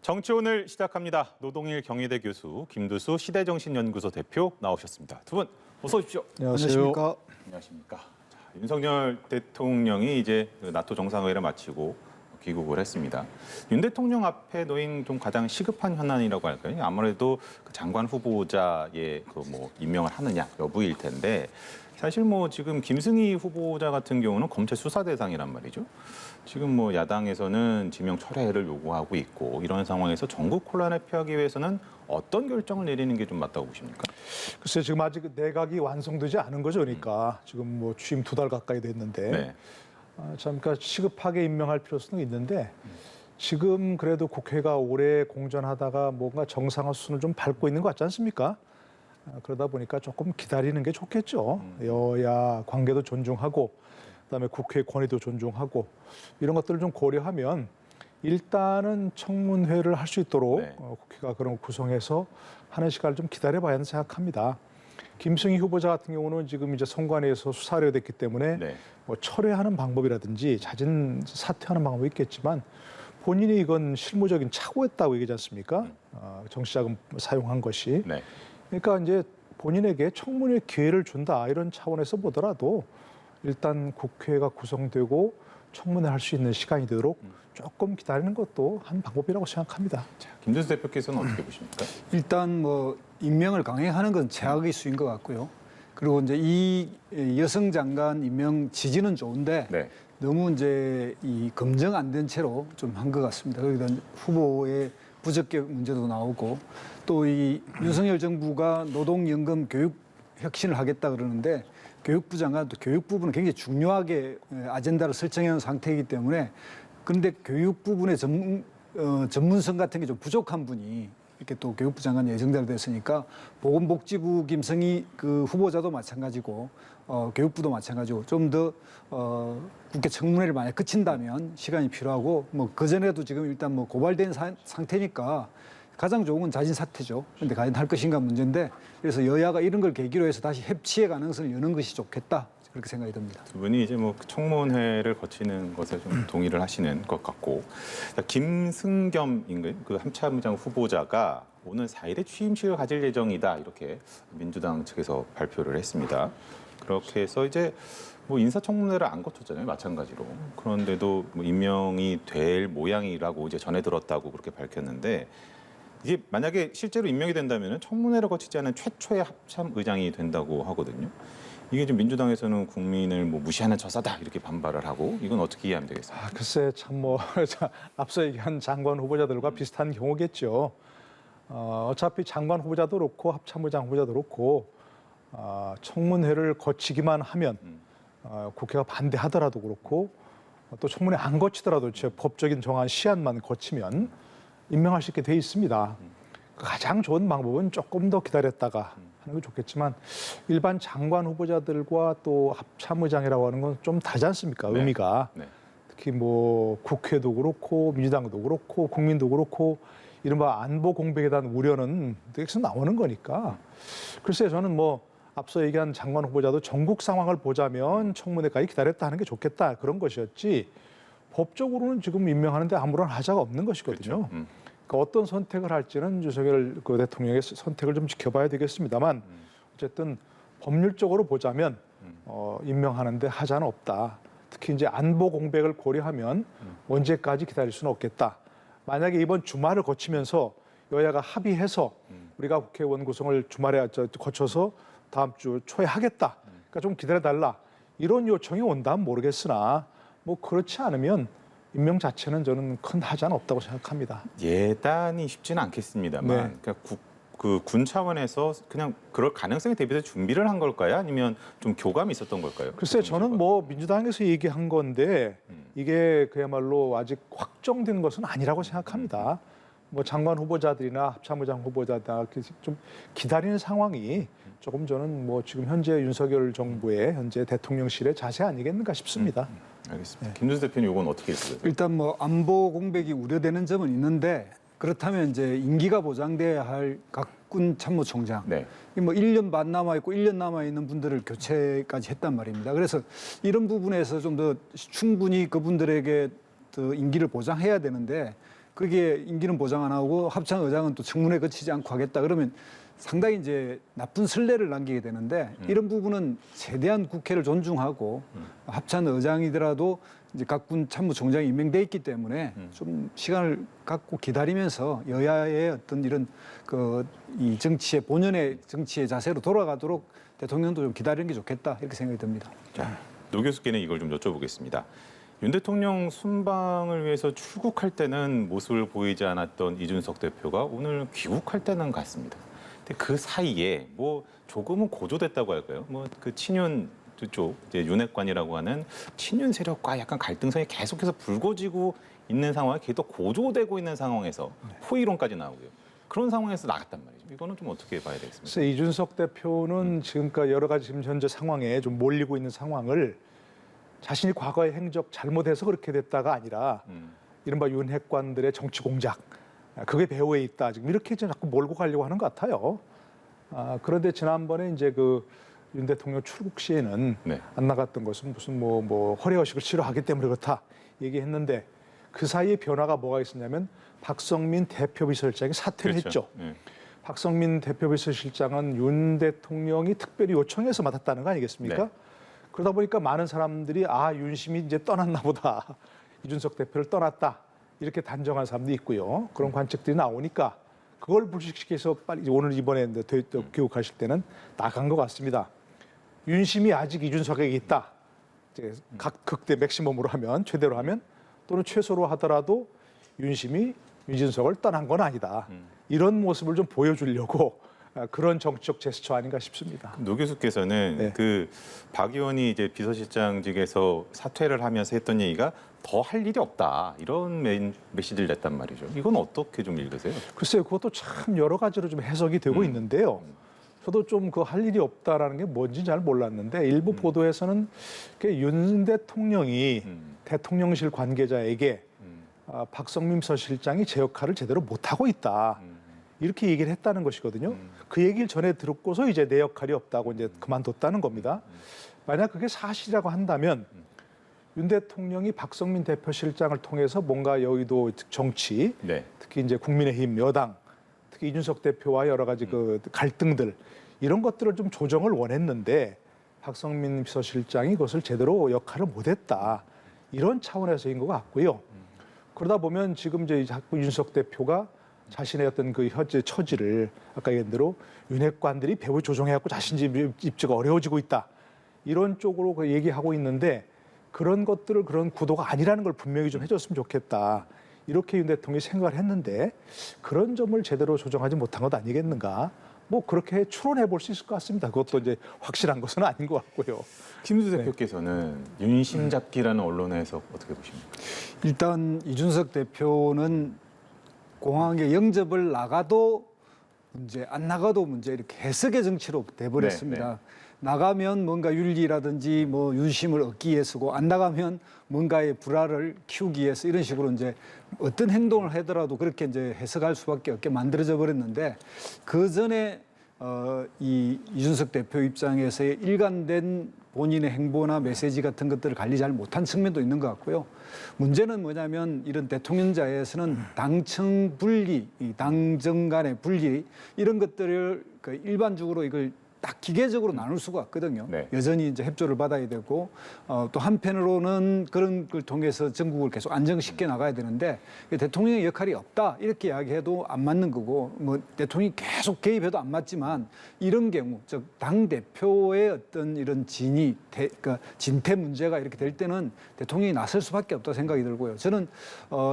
정치온을 시작합니다. 노동일 경희대 교수, 김두수 시대정신연구소 대표 나오셨습니다. 두 분 어서 오십시오. 안녕하십니까. 안녕하십니까. 자, 윤석열 대통령이 이제 나토 정상회의를 마치고 귀국을 했습니다. 윤 대통령 앞에 놓인 좀 가장 시급한 현안이라고 할까요? 아무래도 그 장관 후보자의 임명을 하느냐 여부일 텐데 사실 지금 김승희 후보자 같은 경우는 검찰 수사 대상이란 말이죠. 지금 야당에서는 지명 철회를 요구하고 있고 이런 상황에서 전국 혼란을 피하기 위해서는 어떤 결정을 내리는 게 좀 맞다고 보십니까? 글쎄 지금 아직 내각이 완성되지 않은 거죠. 그러니까 지금 취임 2달 가까이 됐는데 네. 참 그러니까 시급하게 임명할 필요성은 있는데 지금 그래도 국회가 오래 공전하다가 뭔가 정상화 수순을 좀 밟고 있는 것 같지 않습니까? 그러다 보니까 조금 기다리는 게 좋겠죠. 여야 관계도 존중하고 그다음에 국회 권위도 존중하고 이런 것들을 좀 고려하면 일단은 청문회를 할 수 있도록 네. 국회가 그런 구성해서 하는 시간을 좀 기다려봐야 한다 생각합니다. 김승희 후보자 같은 경우는 지금 이제 선관위에서 수사를 됐기 때문에 네. 철회하는 방법이라든지 자진 사퇴하는 방법이 있겠지만 본인이 이건 실무적인 착오였다고 얘기하지 않습니까? 정치자금 사용한 것이. 네. 그러니까 이제 본인에게 청문회 기회를 준다 이런 차원에서 보더라도 일단 국회가 구성되고 청문회 할 수 있는 시간이 되도록 조금 기다리는 것도 한 방법이라고 생각합니다. 자, 김두수 대표께서는 어떻게 보십니까? 일단 임명을 강행하는 건 제약의 수인 것 같고요. 그리고 이제 이 여성 장관 임명 지지는 좋은데 네. 너무 이제 이 검증 안 된 채로 좀 한 것 같습니다. 그러다 후보의 부적격 문제도 나오고 또 이 윤석열 정부가 노동연금 교육 혁신을 하겠다 그러는데 교육부 장관 또 교육 부분은 굉장히 중요하게 아젠다를 설정해 놓은 상태이기 때문에 그런데 교육 부분의 전문성 같은 게 좀 부족한 분이 이렇게 또 교육부 장관 예정자로 됐으니까 보건복지부 김승희 그 후보자도 마찬가지고 교육부도 마찬가지고 좀 더 국회 청문회를 만약 그친다면 시간이 필요하고 그 전에도 지금 일단 고발된 상태니까 가장 좋은 건 자진 사퇴죠. 그런데 과연 할 것인가 문제인데 그래서 여야가 이런 걸 계기로 해서 다시 협치의 가능성을 여는 것이 좋겠다. 그렇게 생각이 듭니다. 두 분이 이제 청문회를 거치는 것에 좀 동의를 하시는 것 같고 김승겸인가요? 그 합참의장 후보자가 오늘 4일에 취임식을 가질 예정이다 이렇게 민주당 측에서 발표를 했습니다. 그렇게 해서 이제 인사청문회를 안 거쳤잖아요, 마찬가지로. 그런데도 임명이 될 모양이라고 이제 전해 들었다고 그렇게 밝혔는데 이게 만약에 실제로 임명이 된다면 청문회를 거치지 않은 최초의 합참의장이 된다고 하거든요. 이게 좀 민주당에서는 국민을 무시하는 처사다 이렇게 반발을 하고 이건 어떻게 이해하면 되겠습니까? 글쎄 참 앞서 얘기한 장관 후보자들과 비슷한 경우겠죠. 어차피 장관 후보자도 그렇고 합참의장 후보자도 그렇고 청문회를 거치기만 하면 국회가 반대하더라도 그렇고 또 청문회 안 거치더라도 법적인 정한 시한만 거치면 임명할 수 있게 돼 있습니다. 가장 좋은 방법은 조금 더 기다렸다가 하는 게 좋겠지만 일반 장관 후보자들과 또 합참의장이라고 하는 건 좀 다르지 않습니까? 네. 의미가. 네. 특히 국회도 그렇고 민주당도 그렇고 국민도 그렇고 이른바 안보 공백에 대한 우려는 여기서 나오는 거니까. 글쎄 저는 앞서 얘기한 장관 후보자도 전국 상황을 보자면 청문회까지 기다렸다 하는 게 좋겠다 그런 것이었지 법적으로는 지금 임명하는데 아무런 하자가 없는 것이거든요. 그렇죠. 그러니까 어떤 선택을 할지는 윤석열 대통령의 선택을 좀 지켜봐야 되겠습니다만 어쨌든 법률적으로 보자면 임명하는데 하자는 없다. 특히 이제 안보 공백을 고려하면 언제까지 기다릴 수는 없겠다. 만약에 이번 주말을 거치면서 여야가 합의해서 우리가 국회의원 구성을 주말에 거쳐서 다음 주 초에 하겠다. 그러니까 좀 기다려달라. 이런 요청이 온다면 모르겠으나 그렇지 않으면 임명 자체는 저는 큰 하자는 없다고 생각합니다. 예단이 쉽지는 않겠습니다만 네. 그러니까 군 차원에서 그냥 그럴 가능성에 대비해서 준비를 한 걸까요? 아니면 좀 교감이 있었던 걸까요? 글쎄 저는 민주당에서 얘기한 건데 이게 그야말로 아직 확정된 것은 아니라고 생각합니다. 장관 후보자들이나 합참의장 후보자다 좀 기다리는 상황이 조금 저는 지금 현재 윤석열 정부의 현재 대통령실의 자세 아니겠는가 싶습니다. 알겠습니다. 김두수 대표님 이건 어떻게 했어요? 일단 안보 공백이 우려되는 점은 있는데 그렇다면 이제 임기가 보장돼야 할 각군 참모총장. 네. 1년 반 남아 있고 1년 남아 있는 분들을 교체까지 했단 말입니다. 그래서 이런 부분에서 좀 더 충분히 그분들에게 더 임기를 보장해야 되는데 그게 임기는 보장 안 하고 합창의장은 또 청문회 거치지 않고 하겠다 그러면 상당히 이제 나쁜 선례를 남기게 되는데 이런 부분은 최대한 국회를 존중하고 합참의장이더라도 이제 각 군 참모총장이 임명돼 있기 때문에 좀 시간을 갖고 기다리면서 여야의 어떤 이런 이 정치의 본연의 정치의 자세로 돌아가도록 대통령도 좀 기다리는 게 좋겠다 이렇게 생각이 듭니다. 자, 노 교수께는 이걸 좀 여쭤보겠습니다. 윤 대통령 순방을 위해서 출국할 때는 모습을 보이지 않았던 이준석 대표가 오늘 귀국할 때는 갔습니다. 근데 그 사이에 뭐 조금은 고조됐다고 할까요? 뭐 그 친윤 쪽 이제 윤핵관이라고 하는 친윤 세력과 약간 갈등성이 계속해서 불거지고 있는 상황에 계속 고조되고 있는 상황에서 포위론까지 나오고요. 그런 상황에서 나갔단 말이죠. 이거는 좀 어떻게 봐야 되겠습니까? 글쎄 이준석 대표는 지금까지 여러 가지 지금 현재 상황에 좀 몰리고 있는 상황을 자신이 과거의 행적 잘못해서 그렇게 됐다가 아니라 이른바 윤핵관들의 정치 공작 그게 배후에 있다 지금 이렇게 자꾸 몰고 가려고 하는 것 같아요. 그런데 지난번에 이제 윤 대통령 출국 시에는 네. 안 나갔던 것은 무슨 뭐 허례허식을 싫어하기 때문에 그렇다 얘기했는데 그 사이에 변화가 뭐가 있었냐면 박성민 대표비서실장이 사퇴를 그렇죠. 했죠. 네. 박성민 대표비서실장은 윤 대통령이 특별히 요청해서 맡았다는 거 아니겠습니까? 네. 그러다 보니까 많은 사람들이 윤심이 이제 떠났나 보다. 이준석 대표를 떠났다. 이렇게 단정한 사람도 있고요. 그런 관측들이 나오니까 그걸 불식시켜서 빨리 오늘 이번에 교육하실 때는 나간 것 같습니다. 윤심이 아직 이준석에게 있다. 이제 각 극대 맥시멈으로 하면 최대로 하면 또는 최소로 하더라도 윤심이 이준석을 떠난 건 아니다. 이런 모습을 좀 보여주려고 그런 정치적 제스처 아닌가 싶습니다. 노 교수께서는 네. 박 의원이 이제 비서실장직에서 사퇴를 하면서 했던 얘기가 더 할 일이 없다 이런 메시지를 냈단 말이죠. 이건 어떻게 좀 읽으세요? 글쎄요, 그것도 참 여러 가지로 좀 해석이 되고 있는데요. 저도 좀 할 일이 없다라는 게 뭔지 잘 몰랐는데 일부 보도에서는 윤 대통령이 대통령실 관계자에게 박성민 비서실장이 제 역할을 제대로 못하고 있다. 이렇게 얘기를 했다는 것이거든요. 그 얘기를 전에 듣고서 이제 내 역할이 없다고 이제 그만뒀다는 겁니다. 만약 그게 사실이라고 한다면 윤 대통령이 박성민 대표실장을 통해서 뭔가 여의도 정치, 네. 특히 이제 국민의힘 여당, 특히 이준석 대표와 여러 가지 갈등들 이런 것들을 좀 조정을 원했는데 박성민 비서실장이 그것을 제대로 역할을 못했다. 이런 차원에서인 것 같고요. 그러다 보면 지금 이제 자꾸 이준석 대표가 자신의 어떤 현재 처지를 아까 얘기한 대로 윤핵관들이 배후 조정해갖고 자신 입지가 어려워지고 있다. 이런 쪽으로 얘기하고 있는데 그런 것들을 그런 구도가 아니라는 걸 분명히 좀 해줬으면 좋겠다. 이렇게 윤 대통령이 생각을 했는데 그런 점을 제대로 조정하지 못한 것 아니겠는가. 뭐 그렇게 추론해 볼 수 있을 것 같습니다. 그것도 이제 확실한 것은 아닌 것 같고요. 김수 대표께서는 윤심 잡기라는 언론에서 어떻게 보십니까? 일단 이준석 대표는 공항에 영접을 나가도 문제, 안 나가도 문제 이렇게 해석의 정치로 돼버렸습니다. 네. 나가면 뭔가 윤리라든지 뭐 윤심을 얻기 위해서고 안 나가면 뭔가의 불화를 키우기 위해서 이런 식으로 이제 어떤 행동을 하더라도 그렇게 이제 해석할 수밖에 없게 만들어져 버렸는데 그 전에 이 이준석 대표 입장에서의 일관된 본인의 행보나 메시지 같은 것들을 관리 잘 못한 측면도 있는 것 같고요. 문제는 뭐냐면 이런 대통령자에서는 당청 분리, 이 당정 간의 분리 이런 것들을 일반적으로 이걸 딱 기계적으로 나눌 수가 없거든요. 네. 여전히 이제 협조를 받아야 되고 또 한편으로는 그런 걸 통해서 전국을 계속 안정시켜 나가야 되는데 대통령의 역할이 없다 이렇게 이야기해도 안 맞는 거고 뭐 대통령이 계속 개입해도 안 맞지만 이런 경우 즉 당 대표의 어떤 이런 그러니까 진퇴 문제가 이렇게 될 때는 대통령이 나설 수밖에 없다고 생각이 들고요. 저는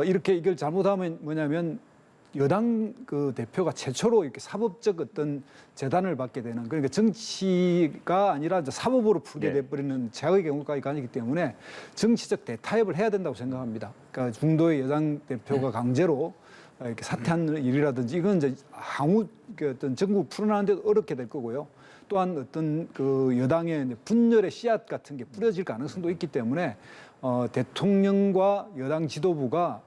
이렇게 이걸 잘못하면 뭐냐면 여당 대표가 최초로 이렇게 사법적 어떤 재단을 받게 되는 그러니까 정치가 아니라 이제 사법으로 풀게 돼버리는 최악의 경우까지 가기 때문에 정치적 대타협을 해야 된다고 생각합니다. 그러니까 중도의 여당 대표가 강제로 이렇게 사퇴하는 일이라든지 이건 이제 향후 어떤 전국 풀어나가는데도 어렵게 될 거고요. 또한 어떤 여당의 분열의 씨앗 같은 게 뿌려질 가능성도 있기 때문에 대통령과 여당 지도부가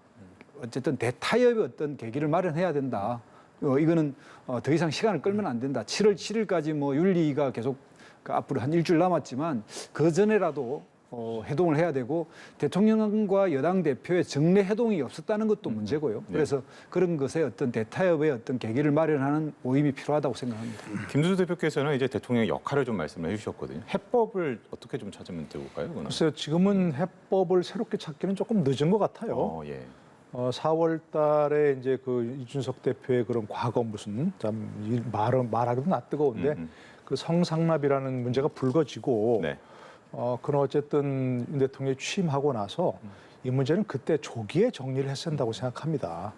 어쨌든 대타협의 어떤 계기를 마련해야 된다. 이거는 더 이상 시간을 끌면 안 된다. 7월 7일까지 뭐 윤리가 계속 앞으로 한 일주일 남았지만 그 전에라도 해동을 해야 되고 대통령과 여당 대표의 정례 해동이 없었다는 것도 문제고요. 네. 그래서 그런 것에 어떤 대타협의 어떤 계기를 마련하는 모임이 필요하다고 생각합니다. 김두수 대표께서는 이제 대통령의 역할을 좀 말씀을 해주셨거든요. 해법을 어떻게 좀 찾으면 될까요? 그거는? 글쎄요, 지금은 해법을 새롭게 찾기는 조금 늦은 것 같아요. 예. 4월 달에 이제 그 이준석 대표의 그런 과거 무슨 말하기도 낯뜨거운데 그 성상납이라는 문제가 불거지고 네. 그런 어쨌든 윤 대통령이 취임하고 나서 이 문제는 그때 조기에 정리를 했어야 한다고 생각합니다.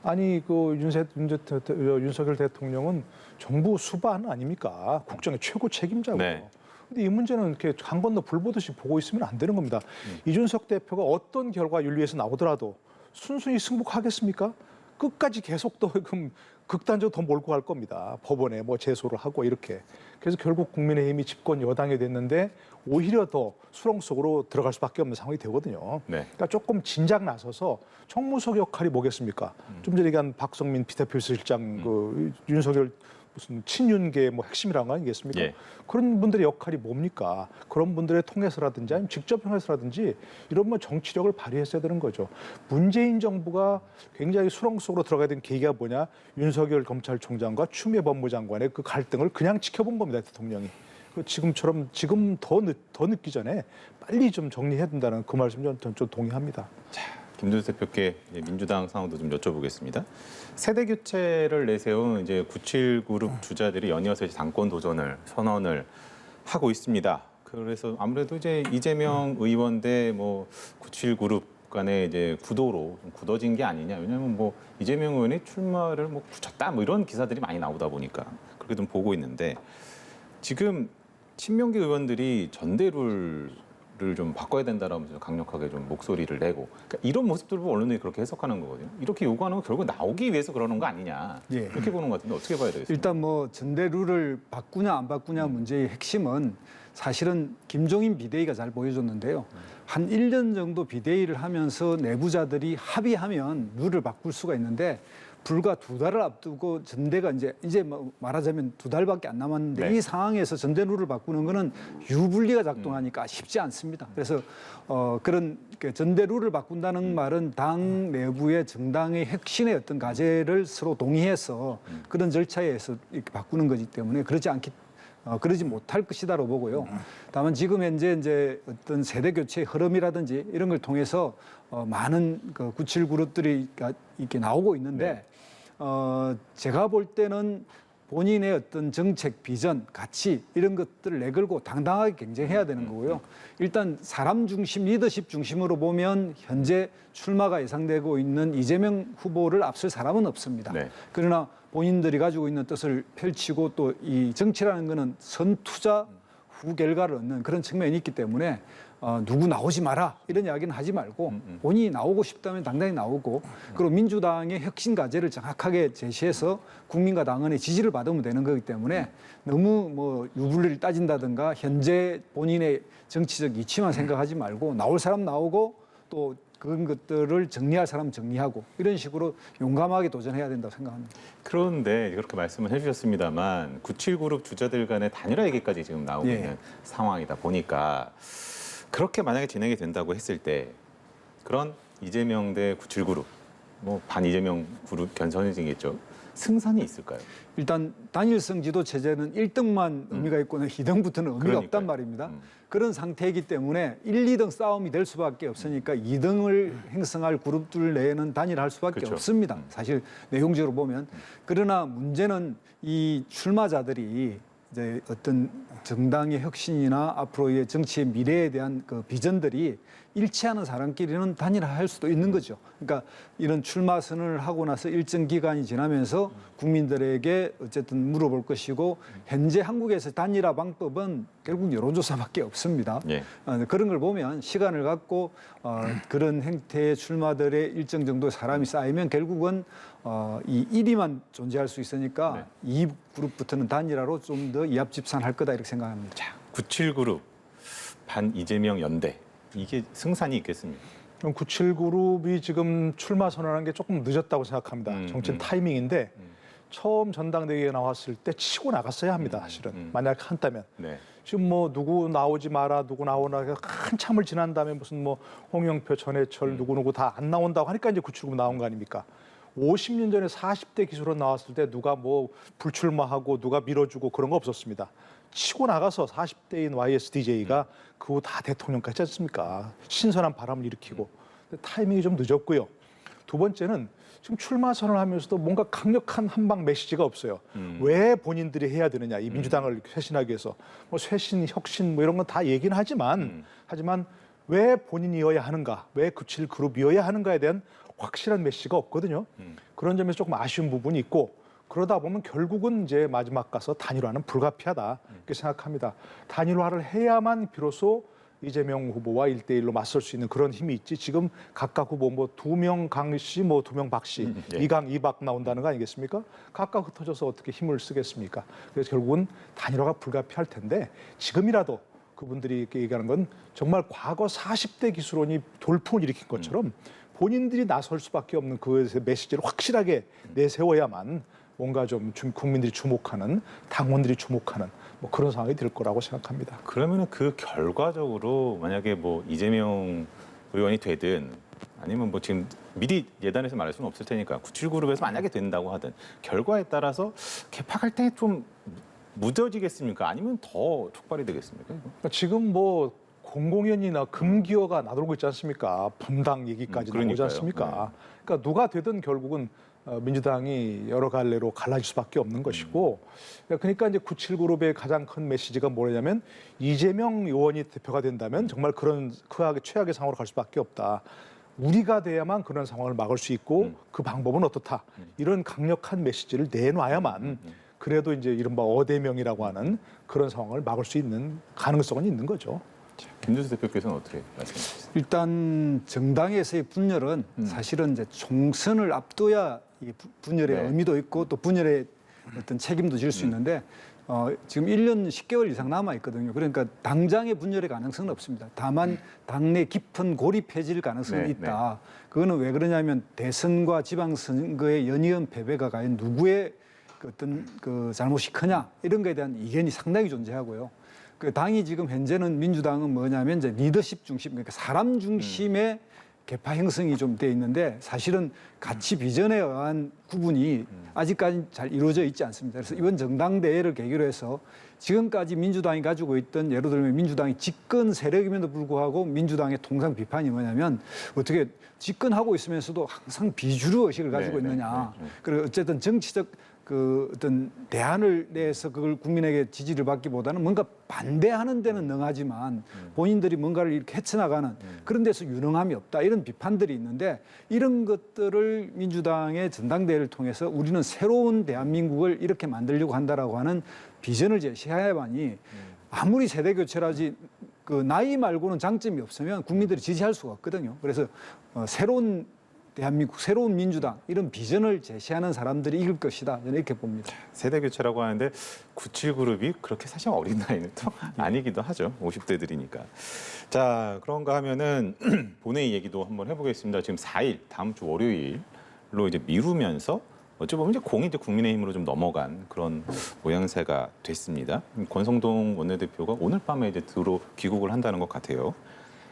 아니 그 윤석열 대통령은 정부 수반 아닙니까? 국정의 최고 책임자고. 네. 근데 이 문제는 이렇게 강 건너 불 보듯이 보고 있으면 안 되는 겁니다. 이준석 대표가 어떤 결과 윤리에서 나오더라도 순순히 승복하겠습니까? 끝까지 계속 또 그럼 극단적으로 더 몰고 갈 겁니다. 법원에 뭐 제소를 하고 이렇게. 그래서 결국 국민의힘이 집권 여당이 됐는데 오히려 더 수렁 속으로 들어갈 수밖에 없는 상황이 되거든요. 네. 그러니까 조금 진작 나서서 청무석 역할이 뭐겠습니까? 좀 전에 얘기한 박성민 비대표실장 그 윤석열 무슨 친윤계 뭐 핵심이라는 거 아니겠습니까? 예. 그런 분들의 역할이 뭡니까? 그런 분들의 통해서라든지 아니면 직접 형해서라든지 이런 뭐 정치력을 발휘했어야 되는 거죠. 문재인 정부가 굉장히 수렁 속으로 들어가야 되는 계기가 뭐냐? 윤석열 검찰총장과 추미애 법무장관의 그 갈등을 그냥 지켜본 겁니다, 대통령이. 지금처럼 지금 더 늦기 전에 빨리 좀 저정리해야 된다는 그 말씀 좀 동의합니다. 김두수 대표께 민주당 상황도 좀 여쭤보겠습니다. 세대 교체를 내세운 이제 97그룹 주자들이 연이어서 이제 당권 도전을 선언을 하고 있습니다. 그래서 아무래도 이제 이재명 의원 대 97그룹 간의 이제 구도로 좀 굳어진 게 아니냐. 왜냐하면 뭐 이재명 의원이 출마를 뭐 굳혔다 뭐 이런 기사들이 많이 나오다 보니까 그렇게 좀 보고 있는데 지금 친명계 의원들이 전대룰을 좀 바꿔야 된다라면서 강력하게 좀 목소리를 내고 그러니까 이런 모습들을 보고 언론들이 그렇게 해석하는 거거든요. 이렇게 요구하는 건 결국 나오기 위해서 그러는 거 아니냐 예. 이렇게 보는 것 같은데 어떻게 봐야 되겠습니까? 일단 뭐 전대룰을 바꾸냐 안 바꾸냐 문제의 핵심은 사실은 김종인 비대위가 잘 보여줬는데요. 한 1년 정도 비대위를 하면서 내부자들이 합의하면 룰을 바꿀 수가 있는데 불과 2달을 앞두고 전대가 이제 뭐 말하자면 2달밖에 안 남았는데 네. 이 상황에서 전대 룰을 바꾸는 거는 유불리가 작동하니까 쉽지 않습니다. 그래서 그런 전대 룰을 바꾼다는 말은 당 내부의 정당의 혁신의 어떤 과제를 서로 동의해서 그런 절차에 의해서 이렇게 바꾸는 거기 때문에 그러지 못할 것이다로 보고요. 다만 지금 현재 이제 어떤 세대 교체의 흐름이라든지 이런 걸 통해서 많은 그 97그룹들이 이렇게 나오고 있는데 제가 볼 때는 본인의 어떤 정책, 비전, 가치 이런 것들을 내걸고 당당하게 경쟁해야 되는 거고요. 일단 사람 중심, 리더십 중심으로 보면 현재 출마가 예상되고 있는 이재명 후보를 앞설 사람은 없습니다. 네. 그러나 본인들이 가지고 있는 뜻을 펼치고 또 이 정치라는 거는 선투자 후 결과를 얻는 그런 측면이 있기 때문에 누구 나오지 마라 이런 이야기는 하지 말고 본인이 나오고 싶다면 당당히 나오고 그리고 민주당의 혁신 과제를 정확하게 제시해서 국민과 당원의 지지를 받으면 되는 거기 때문에 너무 뭐 유불리를 따진다든가 현재 본인의 정치적 이치만 생각하지 말고 나올 사람 나오고 또 그런 것들을 정리할 사람 정리하고 이런 식으로 용감하게 도전해야 된다고 생각합니다. 그런데 그렇게 말씀을 해주셨습니다만 97그룹 주자들 간의 단일화 얘기까지 지금 나오고 예. 있는 상황이다 보니까 그렇게 만약에 진행이 된다고 했을 때 그런 이재명 대 97그룹 뭐 반 이재명 그룹 견선이겠죠. 승산이 있을까요? 일단 단일성 지도 체제는 1등만 의미가 있고 2등부터는 의미가 그러니까요. 없단 말입니다. 그런 상태이기 때문에 1, 2등 싸움이 될 수밖에 없으니까 2등을 행성할 그룹들 내에는 단일할 수밖에 그렇죠. 없습니다. 사실 내용적으로 보면. 그러나 문제는 이 출마자들이 이제 어떤 정당의 혁신이나 앞으로의 정치의 미래에 대한 그 비전들이 일치하는 사람끼리는 단일화할 수도 있는 거죠. 그러니까 이런 출마 선언을 하고 나서 일정 기간이 지나면서 국민들에게 어쨌든 물어볼 것이고 현재 한국에서 단일화 방법은 결국 여론조사밖에 없습니다. 예. 그런 걸 보면 시간을 갖고 그런 행태의 출마들의 일정 정도의 사람이 쌓이면 결국은 이 1위만 존재할 수 있으니까 이 그룹부터는 단일화로 좀 더 이합집산할 거다 이렇게 생각합니다. 자, 97그룹 반 이재명 연대 이게 승산이 있겠습니까? 그럼 97그룹이 지금 출마 선언한 게 조금 늦었다고 생각합니다. 정치는 타이밍인데 처음 전당대회에 나왔을 때 치고 나갔어야 합니다. 사실은 만약 한다면. 네. 지금 뭐 누구 나오지 마라, 누구 나오나 한참을 지난 다음에 무슨 뭐 홍영표, 전해철 누구 다 안 나온다고 하니까 이제 979 나온 거 아닙니까? 50년 전에 40대 기수로 나왔을 때 누가 뭐 불출마하고 누가 밀어주고 그런 거 없었습니다. 치고 나가서 40대인 YSDJ가 그 후 다 대통령까지 했지 않습니까? 신선한 바람을 일으키고. 근데 타이밍이 좀 늦었고요. 두 번째는 지금 출마 선언을 하면서도 뭔가 강력한 한방 메시지가 없어요. 왜 본인들이 해야 되느냐, 이 민주당을 쇄신하기 위해서. 뭐 쇄신, 혁신 뭐 이런 건 다 얘기는 하지만 왜 본인이어야 하는가, 왜 97 그룹이어야 하는가에 대한 확실한 메시지가 없거든요. 그런 점에서 조금 아쉬운 부분이 있고, 그러다 보면 결국은 이제 마지막 가서 단일화는 불가피하다 이렇게 생각합니다. 단일화를 해야만 비로소 이재명 후보와 1대1로 맞설 수 있는 그런 힘이 있지. 지금 각각 후보 뭐 2명 강 씨, 뭐 2명 박 씨, 예. 이강 이박 나온다는 거 아니겠습니까? 각각 흩어져서 어떻게 힘을 쓰겠습니까? 그래서 결국은 단일화가 불가피할 텐데 지금이라도 그분들이 이렇게 얘기하는 건 정말 과거 40대 기수론이 돌풍을 일으킨 것처럼 본인들이 나설 수밖에 없는 그 메시지를 확실하게 내세워야만 뭔가 좀 국민들이 주목하는, 당원들이 주목하는 뭐 그런 상황이 될 거라고 생각합니다. 그러면은 그 결과적으로 만약에 뭐 이재명 의원이 되든 아니면 뭐 지금 미리 예단해서 말할 수는 없을 테니까 97그룹에서 만약에 된다고 하든 결과에 따라서 개팍할 때 좀 무뎌지겠습니까? 아니면 더 촉발이 되겠습니까? 그러니까 지금 뭐 공공연히나 금기어가 나돌고 있지 않습니까? 분당 얘기까지 나오지 그러니까요. 않습니까? 그러니까 누가 되든 결국은 민주당이 여러 갈래로 갈라질 수밖에 없는 것이고, 그러니까 이제 97그룹의 가장 큰 메시지가 뭐냐면 이재명 의원이 대표가 된다면 정말 그런 최악의 상황으로 갈 수밖에 없다. 우리가 돼야만 그런 상황을 막을 수 있고 그 방법은 어떻다. 이런 강력한 메시지를 내놔야만 그래도 이제 이른바 어대명이라고 하는 그런 상황을 막을 수 있는 가능성은 있는 거죠. 김준수 대표께서는 어떻게 말씀하시겠어요? 일단 정당에서의 분열은 사실은 이제 총선을 앞둬야 이 분열의 네. 의미도 있고 또 분열의 어떤 책임도 질 수 있는데 지금 1년 10개월 이상 남아 있거든요. 그러니까 당장의 분열의 가능성은 없습니다. 다만 당내 깊은 고립해질 가능성이 네, 있다. 그거는 왜 그러냐면 대선과 지방선거의 연이은 패배가 과연 누구의 그 어떤 그 잘못이 크냐 이런 거에 대한 이견이 상당히 존재하고요. 그 당이 지금 현재는 민주당은 뭐냐면 이제 리더십 중심, 그러니까 사람 중심의 개파 형성이 좀 돼 있는데 사실은 가치 비전에 의한 구분이 아직까지 잘 이루어져 있지 않습니다. 그래서 이번 정당대회를 계기로 해서 지금까지 민주당이 가지고 있던 예를 들면 민주당이 집권 세력임에도 불구하고 민주당의 통상 비판이 뭐냐면 어떻게 집권하고 있으면서도 항상 비주류 의식을 가지고 있느냐. 그리고 어쨌든 정치적 그 어떤 대안을 내서 그걸 국민에게 지지를 받기보다는 뭔가 반대하는 데는 능하지만 본인들이 뭔가를 이렇게 헤쳐나가는 그런 데서 유능함이 없다 이런 비판들이 있는데 이런 것들을 민주당의 전당대회를 통해서 우리는 새로운 대한민국을 이렇게 만들려고 한다라고 하는 비전을 제시해야만이 아무리 세대 교체라지 그 나이 말고는 장점이 없으면 국민들이 지지할 수가 없거든요. 그래서 새로운 대한민국, 새로운 민주당 이런 비전을 제시하는 사람들이 이길 것이다. 저는 이렇게 봅니다. 세대 교체라고 하는데 97그룹이 그렇게 사실 어린 나이는 또 아니기도 하죠. 50대들이니까. 자, 그런가 하면은 본회의 얘기도 한번 해보겠습니다. 지금 4일, 다음 주 월요일로 이제 미루면서 어찌 보면 이제 공이 이제 국민의힘으로 좀 넘어간 그런 모양새가 됐습니다. 권성동 원내대표가 오늘 밤에 이제 귀국을 한다는 것 같아요.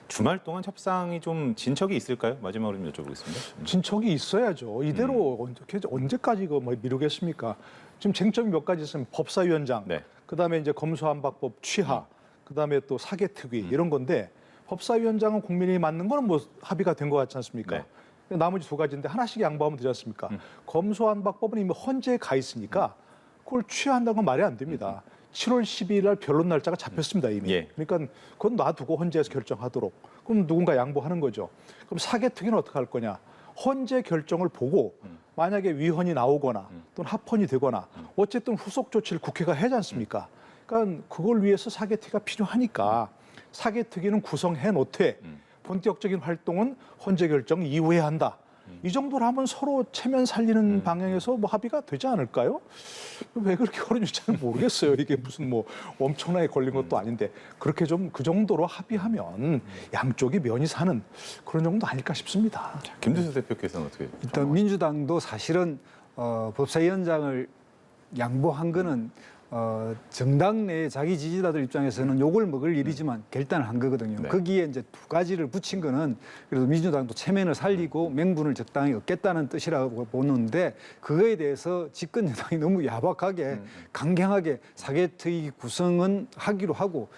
주말 동안 협상이 좀 진척이 있을까요? 마지막으로 좀 여쭤보겠습니다. 진척이 있어야죠. 이대로 언제까지 이거 뭐 미루겠습니까? 지금 쟁점이 몇 가지 있으면 법사위원장, 네. 그다음에 이제 검수완박법 취하, 그다음에 또 사개특위 이런 건데 법사위원장은 국민이 맞는 거는 뭐 합의가 된 것 같지 않습니까? 네. 나머지 두 가지인데 하나씩 양보하면 되지 않습니까? 검수완박법은 이미 헌재에 가 있으니까 그걸 취하한다는 건 말이 안 됩니다. 7월 12일 날 변론 날짜가 잡혔습니다, 이미. 예. 그러니까 그건 놔두고 헌재에서 결정하도록. 그럼 누군가 양보하는 거죠. 그럼 사개특위는 어떻게 할 거냐? 헌재 결정을 보고 만약에 위헌이 나오거나 또는 합헌이 되거나 어쨌든 후속 조치를 국회가 해야지 않습니까? 그러니까 그걸 위해서 사개특위가 필요하니까 사개특위는 구성해 놓되 본격적인 활동은 헌재 결정 이후에 한다. 이 정도로 하면 서로 체면 살리는 방향에서 뭐 합의가 되지 않을까요? 왜 그렇게 걸어줄지는 모르겠어요. 이게 무슨 뭐 엄청나게 걸린 것도 아닌데 그렇게 좀 그 정도로 합의하면 양쪽이 면이 사는 그런 정도 아닐까 싶습니다. 김두수 대표께서는 어떻게? 일단 민주당도 사실은 법사위원장을 양보한 거는 정당 내 자기 지지자들 입장에서는 욕을 먹을 일이지만 결단을 한 거거든요. 네. 거기에 이제 두 가지를 붙인 거는 그래도 민주당도 체면을 살리고 명분을 적당히 얻겠다는 뜻이라고 보는데 그거에 대해서 집권 여당이 너무 야박하게 강경하게 사개특위 구성은 하기로 하고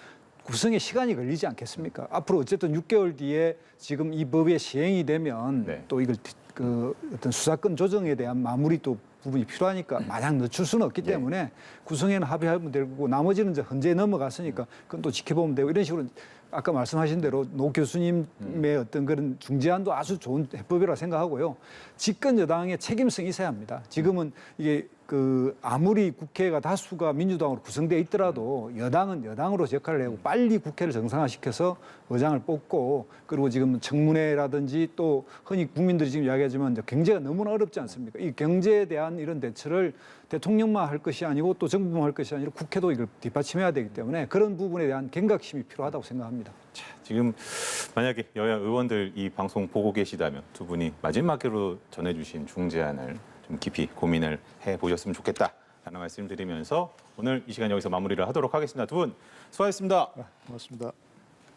구성에 시간이 걸리지 않겠습니까? 앞으로 어쨌든 6개월 뒤에 지금 이 법의 시행이 되면 네. 또 이걸 그 어떤 수사권 조정에 대한 마무리 또 부분이 필요하니까 마냥 늦출 수는 없기 때문에 구성에는 합의하면 되고 나머지는 이제 헌재에 넘어갔으니까 그건 또 지켜보면 되고 이런 식으로 아까 말씀하신 대로 노 교수님의 어떤 그런 중재안도 아주 좋은 해법이라고 생각하고요. 집권 여당의 책임성이 있어야 합니다. 지금은 이게 그 아무리 국회가 다수가 민주당으로 구성되어 있더라도 여당은 여당으로 역할을 하고 빨리 국회를 정상화시켜서 의장을 뽑고 그리고 지금 청문회라든지 또 흔히 국민들이 지금 이야기하지만 이제 경제가 너무나 어렵지 않습니까? 이 경제에 대한 이런 대처를 대통령만 할 것이 아니고 또 정부만 할 것이 아니라 국회도 이걸 뒷받침해야 되기 때문에 그런 부분에 대한 경각심이 필요하다고 생각합니다. 지금 만약에 여야 의원들 이 방송 보고 계시다면 두 분이 마지막으로 전해주신 중재안을 좀 깊이 고민을 해보셨으면 좋겠다라는 말씀드리면서 오늘 이 시간 여기서 마무리를 하도록 하겠습니다. 두 분 수고하셨습니다. 고맙습니다.